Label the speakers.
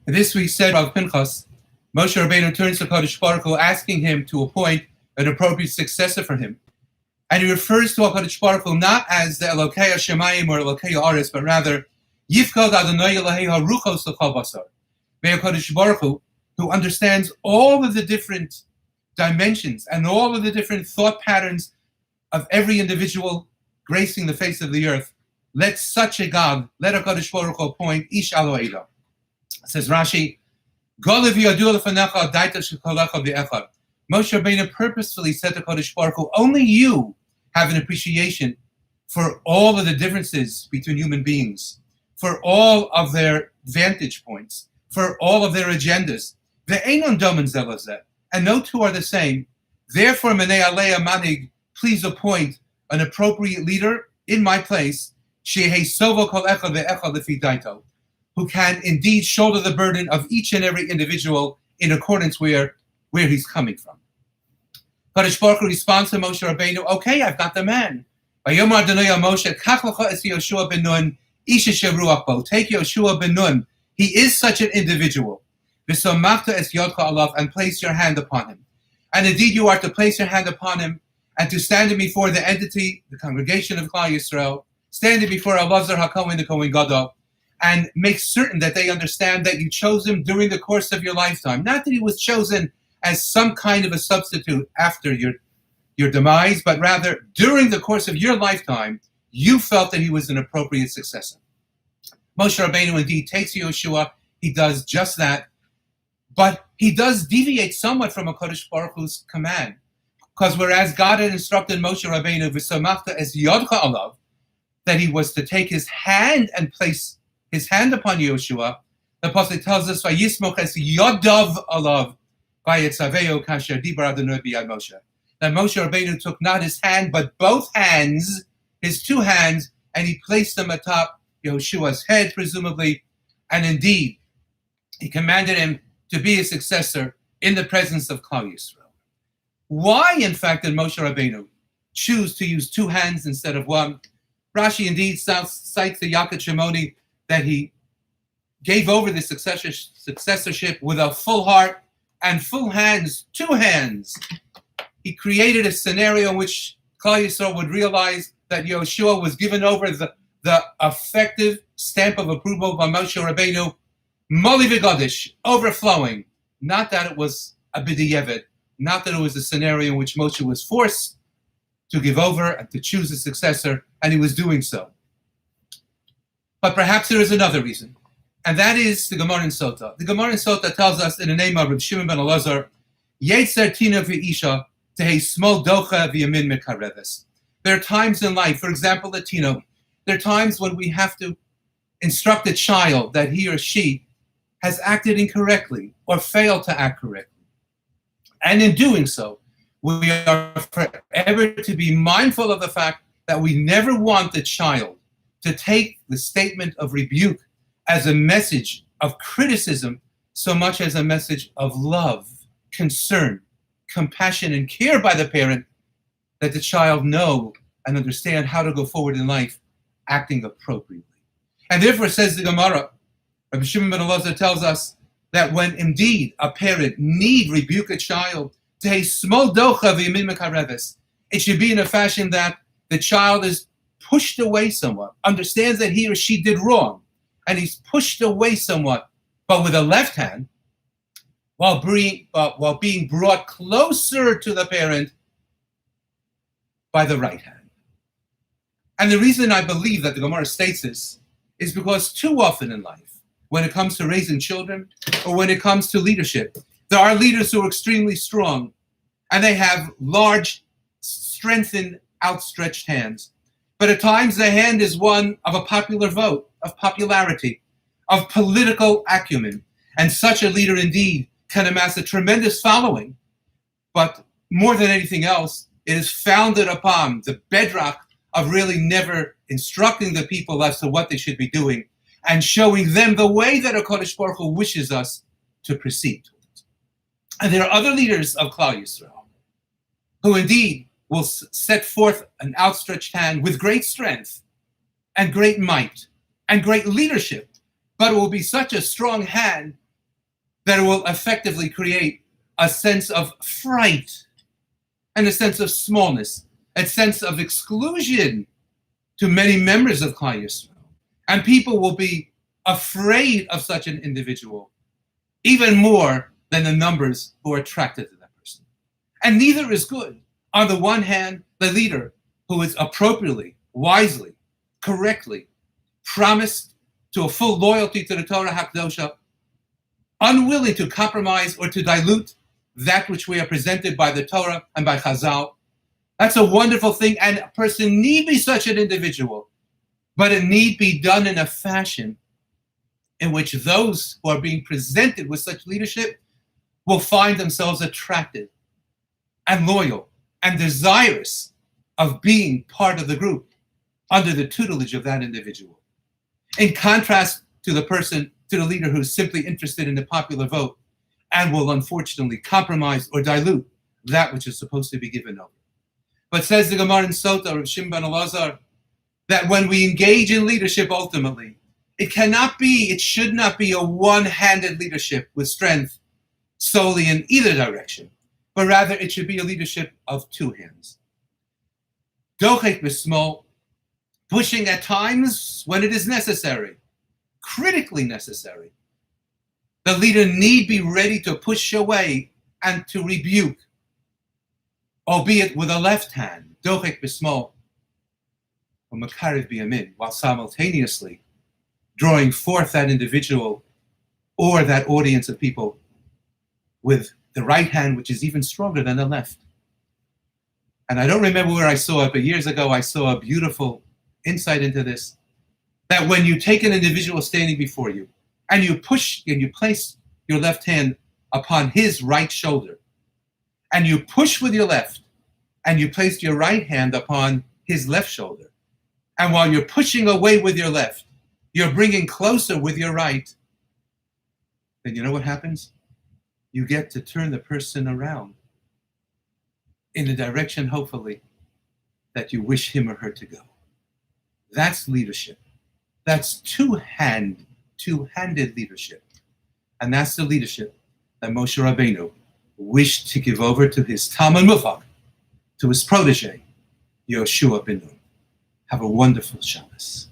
Speaker 1: This we said of Pinchas. Moshe Rabbeinu turns to Kadosh Baruch Hu, asking him to appoint an appropriate successor for him. And he refers to HaKadosh Baruch Hu not as the Elokei HaShemayim or Elokei HaAretz, but rather, Yifkod Adonai Elokei HaRuchos L'chol Basar. May HaKadosh Baruch Hu, who understands all of the different dimensions and all of the different thought patterns of every individual gracing the face of the earth, let such a God, let HaKadosh Baruch Hu appoint Ish Alo Eila. Says Rashi, Moshe Rabbeinu purposefully said to Kadosh Baruch Hu, only you have an appreciation for all of the differences between human beings, for all of their vantage points, for all of their agendas. And no two are the same. Therefore, Menei Alei Manig, please appoint an appropriate leader in my place, who can indeed shoulder the burden of each and every individual in accordance where he's coming from. Kadosh Baruch Hu responds to Moshe Rabbeinu, okay, I've got the man. Take Yoshua ben Nun. He is such an individual. And place your hand upon him. And indeed you are to place your hand upon him and to stand him before the entity, the congregation of Klal Yisrael, standing before Elazar HaKohen, the Kohen Gadol, and make certain that they understand that you chose him during the course of your lifetime. Not that he was chosen as some kind of a substitute after your demise, but rather during the course of your lifetime, you felt that he was an appropriate successor. Moshe Rabbeinu indeed takes Yoshua. He does just that, but he does deviate somewhat from HaKadosh Baruch Hu's command. Because whereas God had instructed Moshe Rabbeinu, V'samachta es yodcha alav, that he was to take his hand and place his hand upon Yoshua, the Pasuk tells us, Vayismoch es yodav alav, vayetzaveo kasher dibar Adonai b'yad Moshe. That Moshe Rabbeinu took not his hand, but both hands, his two hands, and he placed them atop Yoshua's head, presumably, and indeed, he commanded him to be his successor in the presence of Klal Yisrael. Why, in fact, did Moshe Rabbeinu choose to use two hands instead of one? Rashi indeed cites the Yaakov Shimoni that he gave over the successorship with a full heart and full hands, two hands. He created a scenario in which Klal Yisrael would realize that Yoshua was given over the effective stamp of approval by Moshe Rabbeinu, Moli v'Gadish, overflowing. Not that it was a b'di'evet, not that it was a scenario in which Moshe was forced to give over and to choose a successor, and he was doing so. But perhaps there is another reason, and that is the Gemara in Sota. The Gemara in Sota tells us in the name of Reb Shimon ben Elazar, Yetzer tina v'isha tehei smol docha v'yamin mekareves. There are times in life, for example, at Tino, there are times when we have to instruct a child that he or she has acted incorrectly or failed to act correctly. And in doing so, we are forever to be mindful of the fact that we never want the child to take the statement of rebuke as a message of criticism so much as a message of love, concern, compassion, and care by the parent, that the child know and understand how to go forward in life acting appropriately. And therefore, says the Gemara, Rabbi Shimon ben Elazar tells us that when indeed a parent need rebuke a child, it should be in a fashion that the child is pushed away somewhat, understands that he or she did wrong, and he's pushed away somewhat, but with a left hand, while being brought closer to the parent by the right hand. And the reason I believe that the Gemara states this is because too often in life, when it comes to raising children or when it comes to leadership, there are leaders who are extremely strong and they have large, strengthened, outstretched hands. But at times the hand is one of a popular vote, of popularity, of political acumen. And such a leader indeed can amass a tremendous following. But more than anything else, it is founded upon the bedrock of really never instructing the people as to what they should be doing and showing them the way that HaKadosh Baruch Hu wishes us to proceed. And there are other leaders of Klal Yisrael who indeed will set forth an outstretched hand with great strength and great might and great leadership, but it will be such a strong hand that it will effectively create a sense of fright and a sense of smallness, a sense of exclusion to many members of Klal Yisrael. And people will be afraid of such an individual even more than the numbers who are attracted to that person. And neither is good. On the one hand, the leader who is appropriately, wisely, correctly promised to a full loyalty to the Torah HaKadosha, unwilling to compromise or to dilute that which we are presented by the Torah and by Chazal. That's a wonderful thing, and a person need be such an individual, but it need be done in a fashion in which those who are being presented with such leadership will find themselves attracted and loyal and desirous of being part of the group under the tutelage of that individual. In contrast to the leader who's simply interested in the popular vote and will unfortunately compromise or dilute that which is supposed to be given over. But says the Gemara in Sota of Shimon ben Elazar, that when we engage in leadership ultimately, it should not be a one-handed leadership with strength solely in either direction, but rather it should be a leadership of two hands. Dochek b'smol, pushing at times when it is necessary, critically necessary. The leader need be ready to push away and to rebuke, albeit with a left hand, dochek b'smol, or makarev b'yamin, while simultaneously drawing forth that individual or that audience of people with the right hand, which is even stronger than the left. And I don't remember where I saw it, but years ago I saw a beautiful insight into this, that when you take an individual standing before you and you push and you place your left hand upon his right shoulder, and you push with your left and you place your right hand upon his left shoulder, and while you're pushing away with your left, you're bringing closer with your right, then you know what happens? You get to turn the person around in the direction, hopefully, that you wish him or her to go. That's leadership. That's two-handed leadership. And that's the leadership that Moshe Rabbeinu wished to give over to his Talmud Mufak, to his protege, Yoshua ben Nun. Have a wonderful Shabbos.